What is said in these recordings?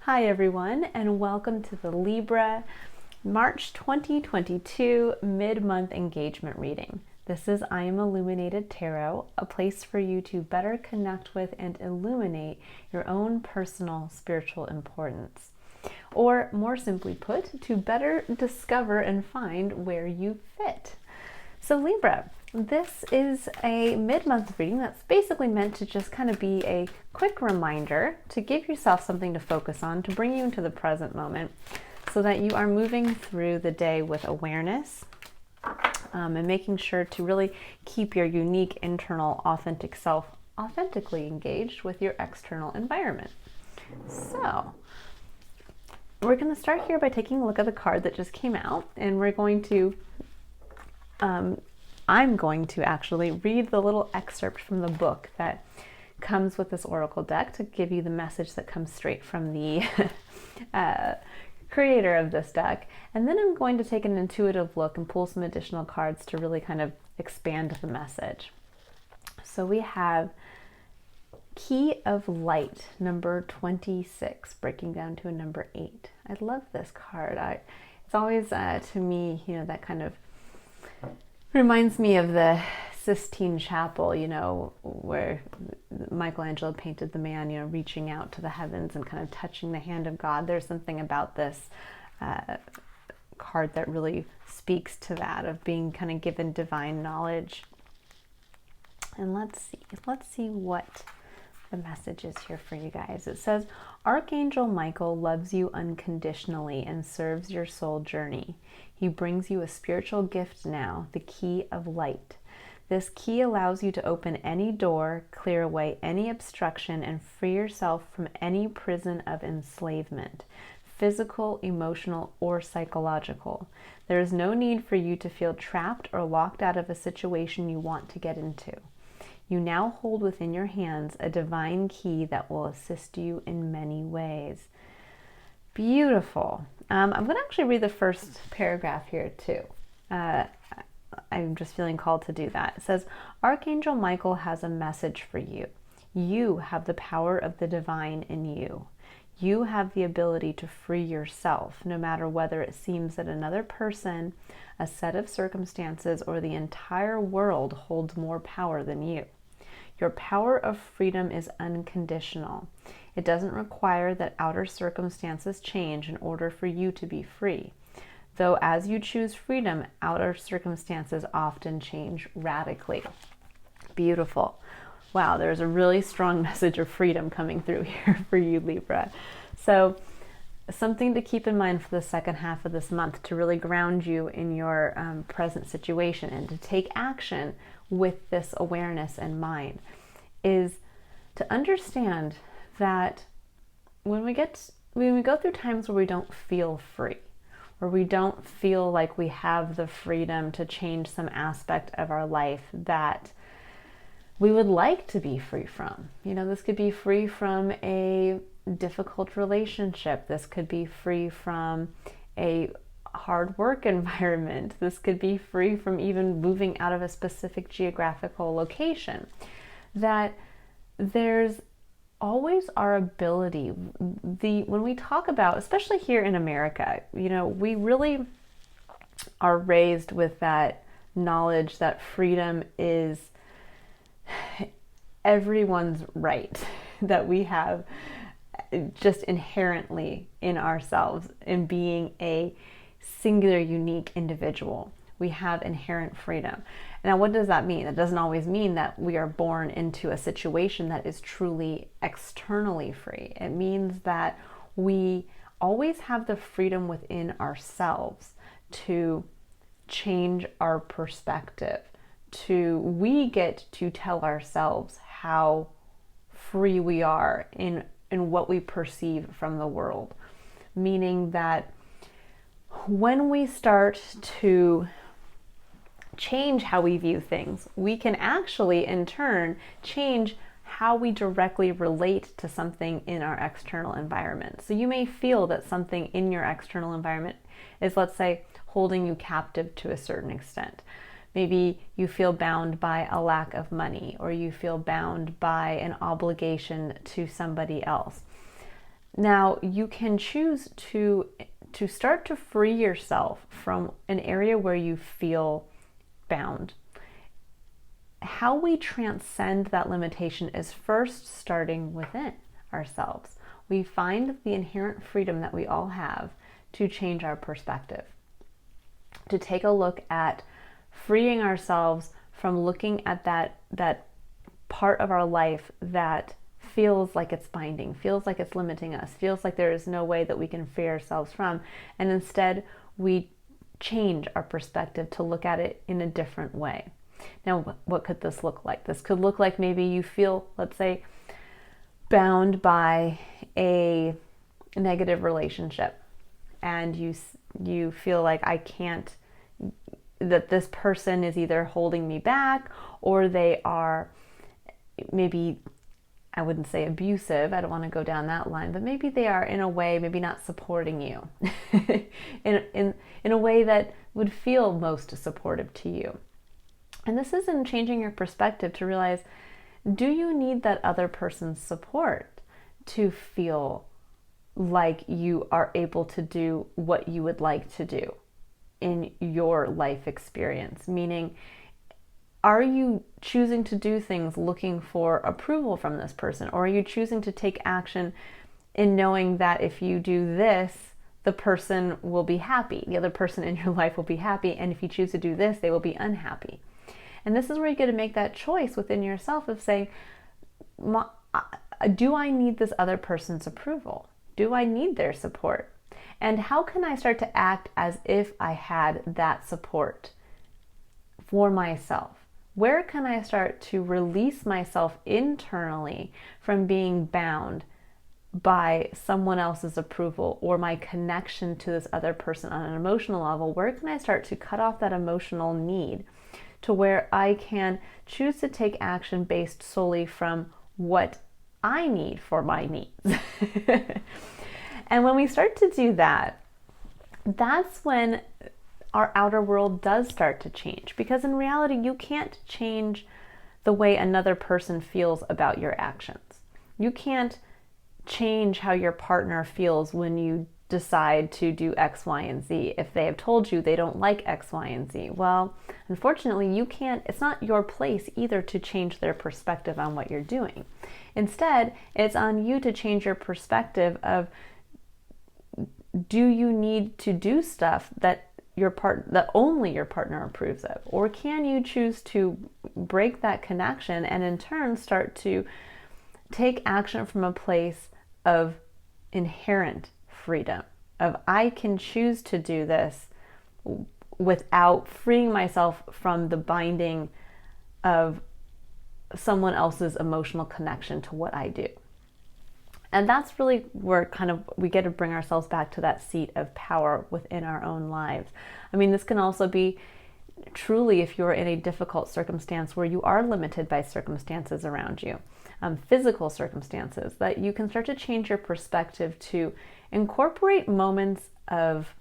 Hi everyone, and welcome to the Libra March 2022 mid-month engagement reading. This is I Am Illuminated Tarot, a place for you to better connect with and illuminate your own personal spiritual importance. Or more simply put, to better discover and find where you fit. So Libra, this is a mid-month reading that's basically meant to just kind of be a quick reminder to give yourself something to focus on, to bring you into the present moment so that you are moving through the day with awareness and making sure to really keep your unique internal authentic self authentically engaged with your external environment. So we're going to start here by taking a look at the card that just came out, and we're going to I'm going to actually read the little excerpt from the book that comes with this oracle deck to give you the message that comes straight from the creator of this deck. And then I'm going to take an intuitive look and pull some additional cards to really kind of expand the message. So we have Key of Light, number 26, breaking down to a number 8. I love this card. It's always, to me, that kind of reminds me of the Sistine Chapel, where Michelangelo painted the man, reaching out to the heavens and kind of touching the hand of God. There's something about this card that really speaks to that, of being kind of given divine knowledge. And let's see what the message is here for you guys. It says, Archangel Michael loves you unconditionally and serves your soul journey. He brings you a spiritual gift now, the key of light. This key allows you to open any door, clear away any obstruction, and free yourself from any prison of enslavement, physical, emotional, or psychological. There is no need for you to feel trapped or locked out of a situation you want to get into. You now hold within your hands a divine key that will assist you in many ways. Beautiful. I'm going to actually read the first paragraph here too. I'm just feeling called to do that. It says, Archangel Michael has a message for you. You have the power of the divine in you. You have the ability to free yourself, no matter whether it seems that another person, a set of circumstances, or the entire world holds more power than you. Your power of freedom is unconditional. It doesn't require that outer circumstances change in order for you to be free. Though as you choose freedom, outer circumstances often change radically. Beautiful. Wow, there's a really strong message of freedom coming through here for you, Libra. So something to keep in mind for the second half of this month to really ground you in your present situation and to take action with this awareness in mind is to understand that when we go through times where we don't feel free, or we don't feel like we have the freedom to change some aspect of our life that we would like to be free from. This could be free from a difficult relationship. This could be free from a hard work environment. This could be free from even moving out of a specific geographical location. That there's always our ability, when we talk about, especially here in America, we really are raised with that knowledge that freedom is everyone's right, that we have just inherently in ourselves, in being a singular, unique individual. We have inherent freedom. Now, what does that mean? It doesn't always mean that we are born into a situation that is truly externally free. It means that we always have the freedom within ourselves to change our perspective. We get to tell ourselves how free we are in what we perceive from the world. Meaning that when we start to change how we view things, we can actually in turn change how we directly relate to something in our external environment. So you may feel that something in your external environment is, let's say, holding you captive to a certain extent. Maybe you feel bound by a lack of money, or you feel bound by an obligation to somebody else. Now, you can choose to start to free yourself from an area where you feel bound. How we transcend that limitation is first starting within ourselves. We find the inherent freedom that we all have to change our perspective, to take a look at freeing ourselves from looking at that part of our life that feels like it's binding, feels like it's limiting us, feels like there is no way that we can free ourselves from, and instead we change our perspective to look at it in a different way. Now, what could this look like? This could look like maybe you feel, let's say, bound by a negative relationship, and you feel like that this person is either holding me back, or they are maybe, I wouldn't say abusive, I don't want to go down that line, but maybe they are in a way maybe not supporting you in a way that would feel most supportive to you. And this is in changing your perspective to realize, do you need that other person's support to feel like you are able to do what you would like to do in your life experience? Meaning, are you choosing to do things looking for approval from this person? Or are you choosing to take action in knowing that if you do this, the person will be happy, the other person in your life will be happy, and if you choose to do this, they will be unhappy? And this is where you get to make that choice within yourself of saying, do I need this other person's approval? Do I need their support? And how can I start to act as if I had that support for myself? Where can I start to release myself internally from being bound by someone else's approval or my connection to this other person on an emotional level? Where can I start to cut off that emotional need to where I can choose to take action based solely from what I need for my needs? And when we start to do that, that's when our outer world does start to change. Because in reality, you can't change the way another person feels about your actions. You can't change how your partner feels when you decide to do X, Y, and Z. If they have told you they don't like X, Y, and Z, well, unfortunately, you can't, it's not your place either to change their perspective on what you're doing. Instead, it's on you to change your perspective of, do you need to do stuff that only your partner approves of? Or can you choose to break that connection and in turn start to take action from a place of inherent freedom, of I can choose to do this without freeing myself from the binding of someone else's emotional connection to what I do. And that's really where we get to bring ourselves back to that seat of power within our own lives. I mean, this can also be truly if you're in a difficult circumstance where you are limited by circumstances around you, physical circumstances, that you can start to change your perspective to incorporate moments of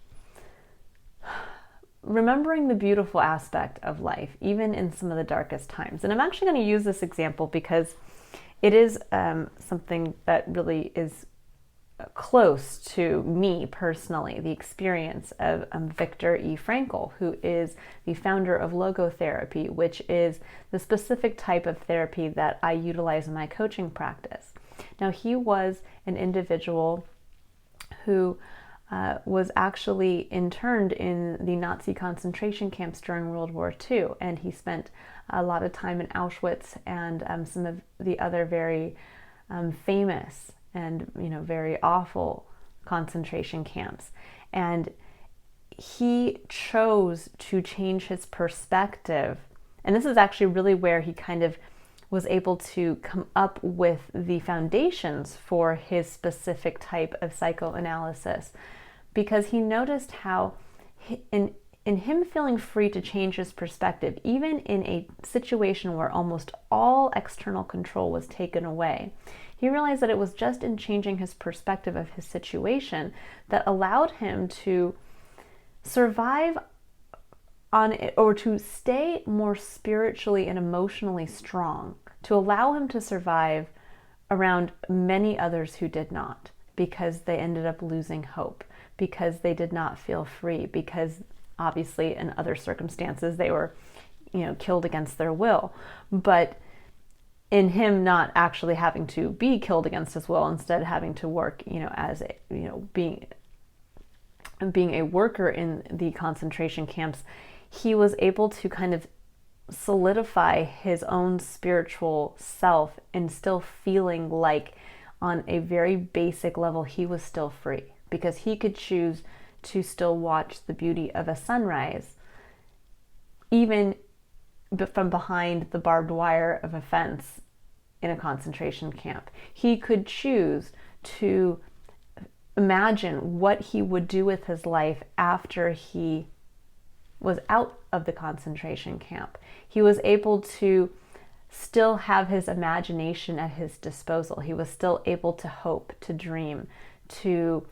remembering the beautiful aspect of life, even in some of the darkest times. And I'm actually going to use this example because it is something that really is close to me personally, the experience of Viktor E. Frankl, who is the founder of logotherapy, which is the specific type of therapy that I utilize in my coaching practice. Now, he was an individual who was actually interned in the Nazi concentration camps during World War II, and he spent a lot of time in Auschwitz and some of the other very famous and very awful concentration camps. And he chose to change his perspective, and this is actually really where he kind of was able to come up with the foundations for his specific type of psychoanalysis, because he noticed how in him feeling free to change his perspective, even in a situation where almost all external control was taken away, he realized that it was just in changing his perspective of his situation that allowed him to survive on it, or to stay more spiritually and emotionally strong, to allow him to survive around many others who did not. because they ended up losing hope, because they did not feel free, because obviously in other circumstances they were, killed against their will. But in him not actually having to be killed against his will, instead having to work, as being a worker in the concentration camps, he was able to kind of solidify his own spiritual self and still feeling like on a very basic level he was still free, because he could choose to still watch the beauty of a sunrise even from behind the barbed wire of a fence in a concentration camp. He could choose to imagine what he would do with his life after he was out of the concentration camp. He was able to still have his imagination at his disposal. He was still able to hope, to dream, to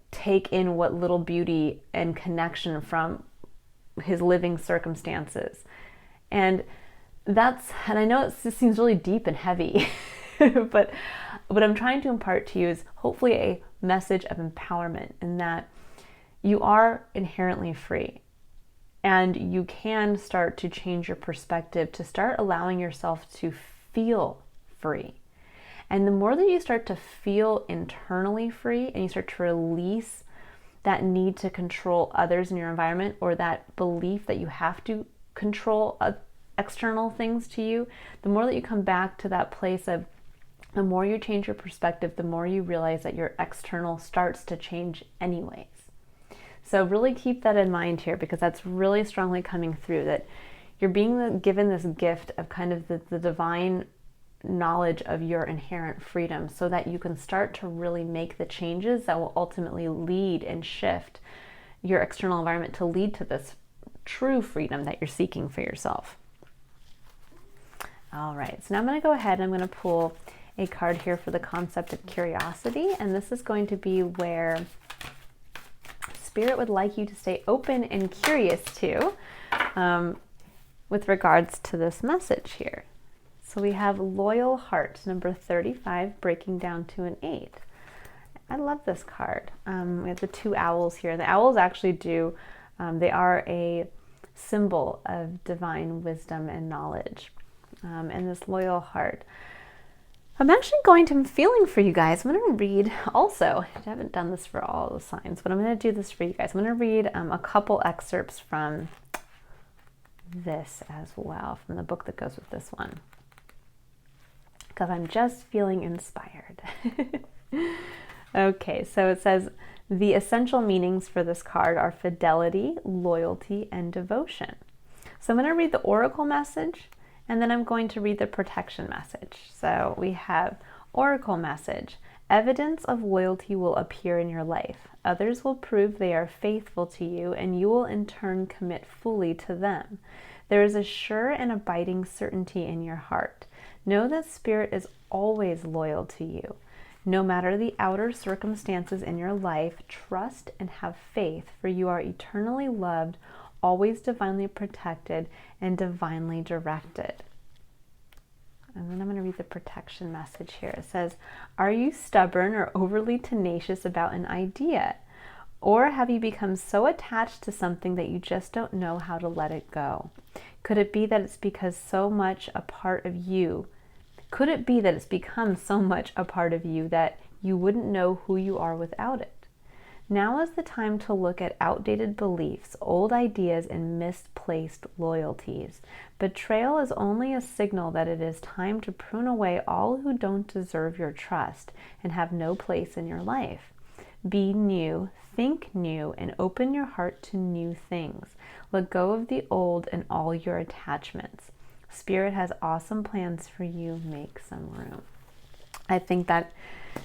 take in what little beauty and connection from his living circumstances. And I know it seems really deep and heavy, but what I'm trying to impart to you is hopefully a message of empowerment, in that you are inherently free. And you can start to change your perspective, to start allowing yourself to feel free. And the more that you start to feel internally free, and you start to release that need to control others in your environment, or that belief that you have to control external things to you, the more that you come back to that place of, the more you change your perspective, the more you realize that your external starts to change anyways. So really keep that in mind here, because that's really strongly coming through, that you're being given this gift of kind of the divine knowledge of your inherent freedom, so that you can start to really make the changes that will ultimately lead and shift your external environment to lead to this true freedom that you're seeking for yourself. All right, so now I'm going to go ahead and I'm going to pull a card here for the concept of curiosity, and this is going to be where Spirit would like you to stay open and curious to with regards to this message here. So we have Loyal Heart, number 35, breaking down to an 8. I love this card. We have the 2 owls here. The owls actually they are a symbol of divine wisdom and knowledge. And this Loyal Heart. I'm actually I'm feeling for you guys. I'm going to read also, I haven't done this for all the signs, but I'm going to do this for you guys. I'm going to read a couple excerpts from this as well, from the book that goes with this one, because I'm just feeling inspired. Okay, so it says, the essential meanings for this card are fidelity, loyalty, and devotion. So I'm going to read the oracle message, and then I'm going to read the protection message. So we have oracle message. Evidence of loyalty will appear in your life. Others will prove they are faithful to you, and you will in turn commit fully to them. There is a sure and abiding certainty in your heart. Know that Spirit is always loyal to you. No matter the outer circumstances in your life, trust and have faith, for you are eternally loved, always divinely protected, and divinely directed. And then I'm going to read the protection message here. It says, are you stubborn or overly tenacious about an idea? Or have you become so attached to something that you just don't know how to let it go? Could it be that it's because so much a part of you? Could it be that it's become so much a part of you that you wouldn't know who you are without it? Now is the time to look at outdated beliefs, old ideas, and misplaced loyalties. Betrayal is only a signal that it is time to prune away all who don't deserve your trust and have no place in your life. Be new, think new, and open your heart to new things. Let go of the old and all your attachments. Spirit has awesome plans for you. Make some room. I think that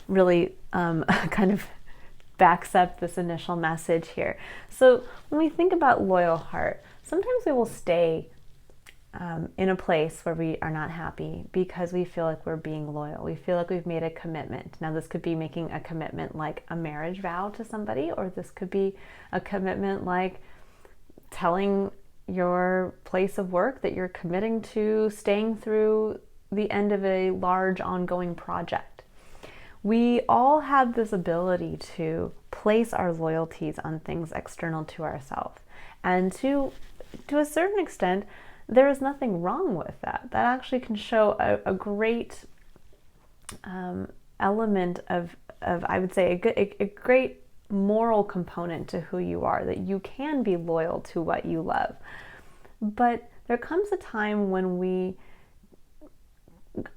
really kind of backs up this initial message here. So when we think about loyal heart, sometimes we will stay in a place where we are not happy because we feel like we're being loyal. We feel like we've made a commitment. Now this could be making a commitment like a marriage vow to somebody, or this could be a commitment like telling your place of work that you're committing to staying through the end of a large ongoing project. We all have this ability to place our loyalties on things external to ourselves. And to a certain extent, there is nothing wrong with that. That actually can show a great element of, I would say, a great moral component to who you are, that you can be loyal to what you love. But there comes a time when we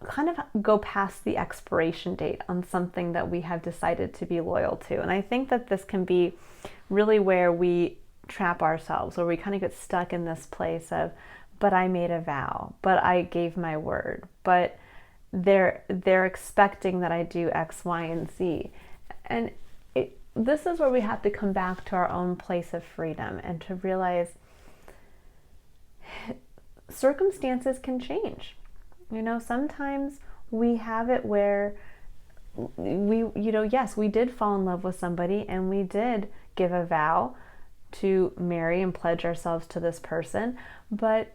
kind of go past the expiration date on something that we have decided to be loyal to. And I think that this can be really where we trap ourselves, where we kind of get stuck in this place of, but I made a vow, but I gave my word, but they're expecting that I do X, Y, and Z. And this is where we have to come back to our own place of freedom and to realize circumstances can change. You know, sometimes we have it where yes, we did fall in love with somebody and we did give a vow to marry and pledge ourselves to this person, but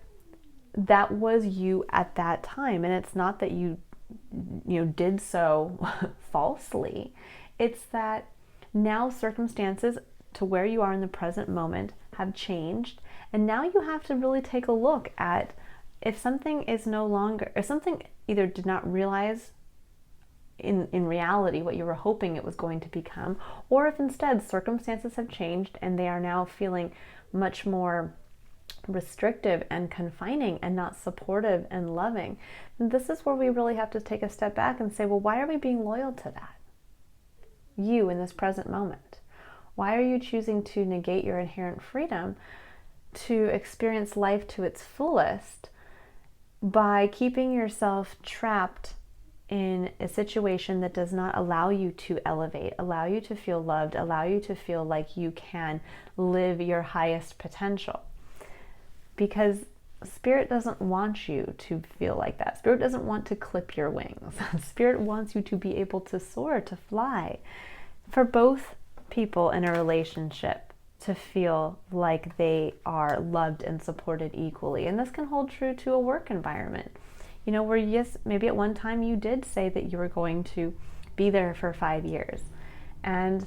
that was you at that time. And it's not that you did so falsely. It's that now circumstances to where you are in the present moment have changed. And now you have to really take a look at if something either did not realize in reality what you were hoping it was going to become, or if instead circumstances have changed and they are now feeling much more restrictive and confining and not supportive and loving. And this is where we really have to take a step back and say, well, why are we being loyal to that? You in this present moment. Why are you choosing to negate your inherent freedom to experience life to its fullest by keeping yourself trapped in a situation that does not allow you to elevate, allow you to feel loved, allow you to feel like you can live your highest potential? Because Spirit doesn't want you to feel like that. Spirit doesn't want to clip your wings. Spirit wants you to be able to soar, to fly. For both people in a relationship to feel like they are loved and supported equally. And this can hold true to a work environment. You know, where yes, maybe at one time you did say that you were going to be there for 5 years. And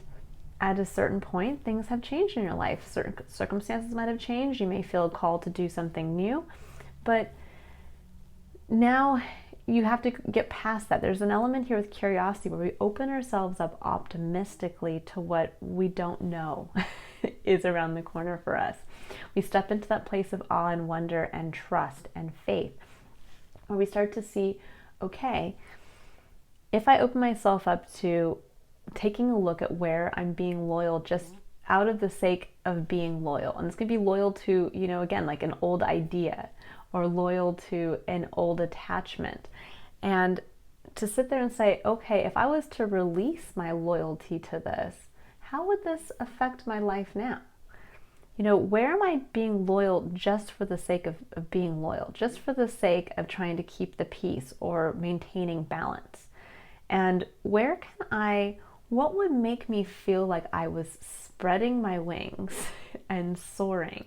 at a certain point, things have changed in your life. Certain circumstances might have changed. You may feel called to do something new. But now you have to get past that. There's an element here with curiosity where we open ourselves up optimistically to what we don't know is around the corner for us. We step into that place of awe and wonder and trust and faith, where we start to see, okay, if I open myself up to taking a look at where I'm being loyal just out of the sake of being loyal, and this could be loyal to, again, like an old idea, or loyal to an old attachment, and to sit there and say, okay, if I was to release my loyalty to this, how would this affect my life now? Where am I being loyal just for the sake of being loyal, just for the sake of trying to keep the peace or maintaining balance? And what would make me feel like I was spreading my wings and soaring?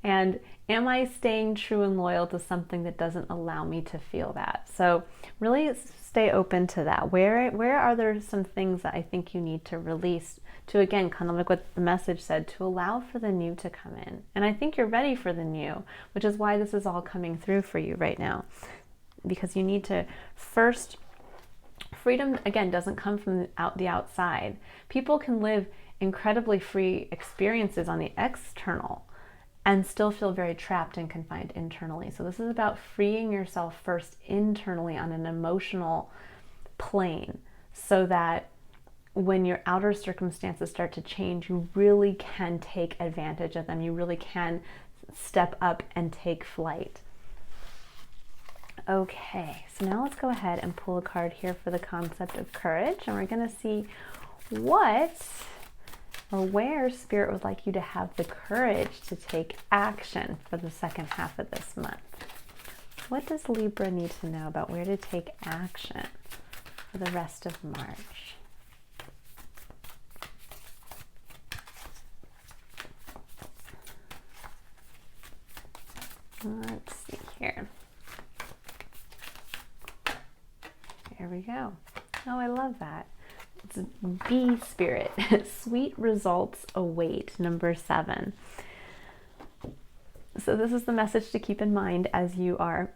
And am I staying true and loyal to something that doesn't allow me to feel that? So really stay open to that. Where are there some things that I think you need to release to, again, kind of like what the message said, to allow for the new to come in? And I think you're ready for the new, which is why this is all coming through for you right now. Because you need to first, freedom, again, doesn't come from the outside. People can live incredibly free experiences on the external and still feel very trapped and confined internally. So this is about freeing yourself first internally on an emotional plane, so that when your outer circumstances start to change, you really can take advantage of them. You really can step up and take flight. Okay, so now let's go ahead and pull a card here for the concept of courage, and we're going to see where Spirit would like you to have the courage to take action for the second half of this month. What does Libra need to know about where to take action for the rest of March? Let's see here. There we go. Oh, I love that. It's B spirit. Sweet results await, number 7. So this is the message to keep in mind as you are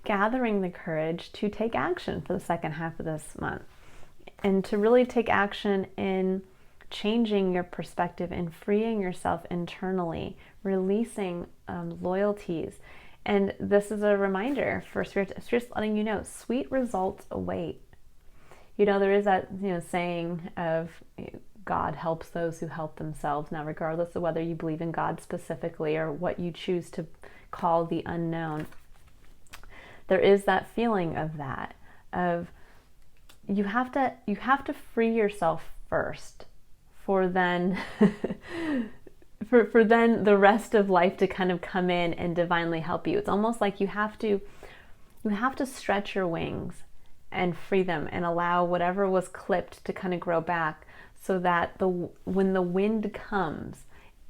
gathering the courage to take action for the second half of this month, and to really take action in changing your perspective and freeing yourself internally, releasing loyalties. And this is a reminder for Spirit's letting you know, sweet results await. You know, there is that, saying of God helps those who help themselves. Now, regardless of whether you believe in God specifically or what you choose to call the unknown, there is that feeling of that, of you have to free yourself first, for then for then the rest of life to kind of come in and divinely help you. It's almost like you have to stretch your wings and free them and allow whatever was clipped to kind of grow back, so that when the wind comes,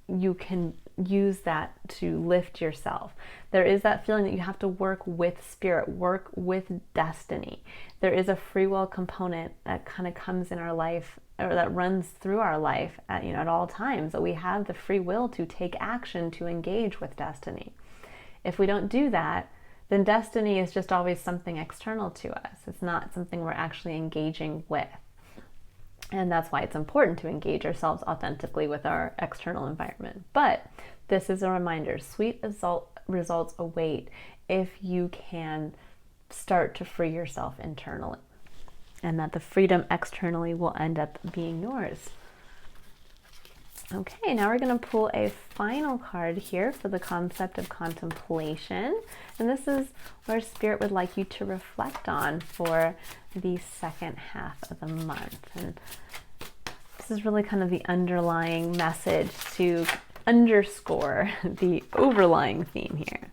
you can use that to lift yourself. There is that feeling that you have to work with spirit, work with destiny. There is a free will component that kind of comes in our life, or that runs through our life at all times, that we have the free will to take action, to engage with destiny. If we don't do that, then destiny is just always something external to us. It's not something we're actually engaging with. And that's why it's important to engage ourselves authentically with our external environment. But this is a reminder, sweet results await if you can start to free yourself internally. And that the freedom externally will end up being yours. Okay, now we're going to pull a final card here for the concept of contemplation. And this is where Spirit would like you to reflect on for the second half of the month. And this is really kind of the underlying message to underscore the overlying theme here.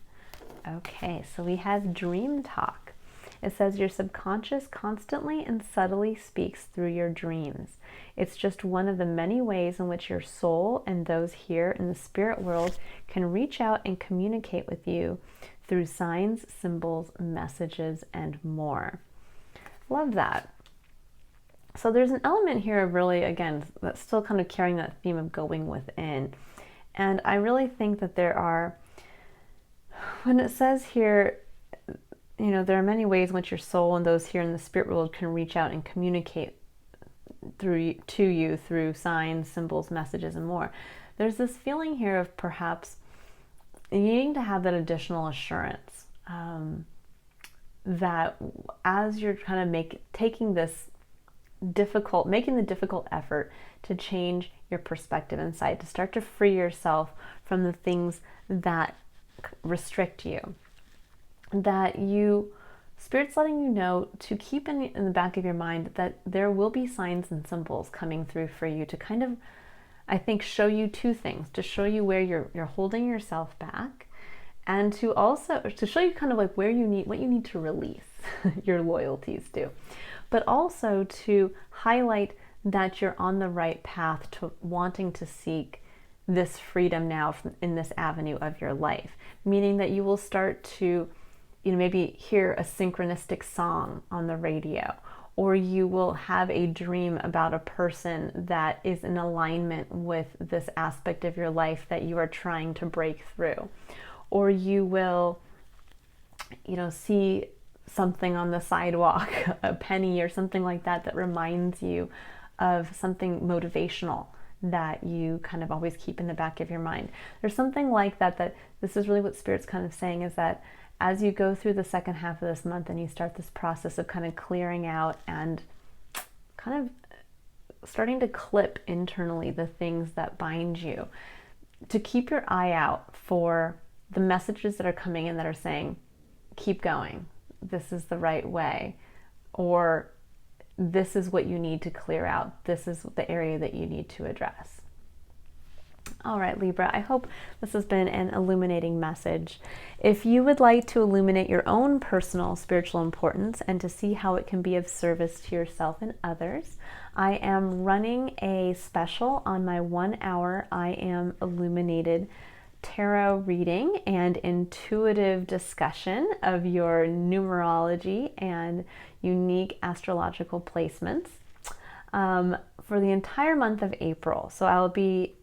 Okay, so we have dream talk. It says your subconscious constantly and subtly speaks through your dreams. It's just one of the many ways in which your soul and those here in the spirit world can reach out and communicate with you through signs, symbols, messages, and more. Love that. So there's an element here of really, again, that's still kind of carrying that theme of going within. And I really think that there are, when it says here, there are many ways in which your soul and those here in the spirit world can reach out and communicate to you through signs, symbols, messages, and more. There's this feeling here of perhaps needing to have that additional assurance that as you're kind of making the difficult effort to change your perspective inside, to start to free yourself from the things that restrict you, that Spirit's letting you know to keep in the back of your mind that there will be signs and symbols coming through for you to kind of, I think, show you two things: to show you where you're holding yourself back, and to show you kind of like what you need to release your loyalties to, but also to highlight that you're on the right path to wanting to seek this freedom now in this avenue of your life, meaning that you will start to maybe hear a synchronistic song on the radio, or you will have a dream about a person that is in alignment with this aspect of your life that you are trying to break through, or you will see something on the sidewalk, a penny or something like that, that reminds you of something motivational that you kind of always keep in the back of your mind. There's something like that this is really what Spirit's kind of saying, is that as you go through the second half of this month and you start this process of kind of clearing out and kind of starting to clip internally the things that bind you, to keep your eye out for the messages that are coming in that are saying, keep going, this is the right way, or this is what you need to clear out, this is the area that you need to address. All right, Libra, I hope this has been an illuminating message. If you would like to illuminate your own personal spiritual importance and to see how it can be of service to yourself and others, I am running a special on my 1 hour I Am Illuminated tarot reading and intuitive discussion of your numerology and unique astrological placements for the entire month of April. So I'll be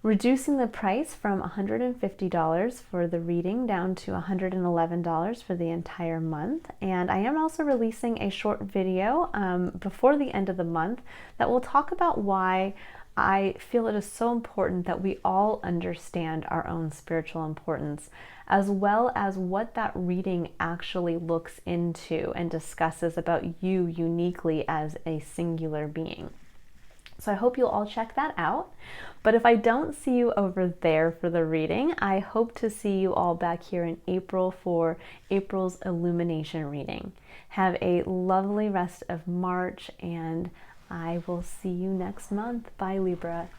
reducing the price from $150 for the reading down to $111 for the entire month. And I am also releasing a short video before the end of the month that will talk about why I feel it is so important that we all understand our own spiritual importance, as well as what that reading actually looks into and discusses about you uniquely as a singular being. So I hope you'll all check that out. But if I don't see you over there for the reading, I hope to see you all back here in April for April's Illumination reading. Have a lovely rest of March, and I will see you next month. Bye, Libra.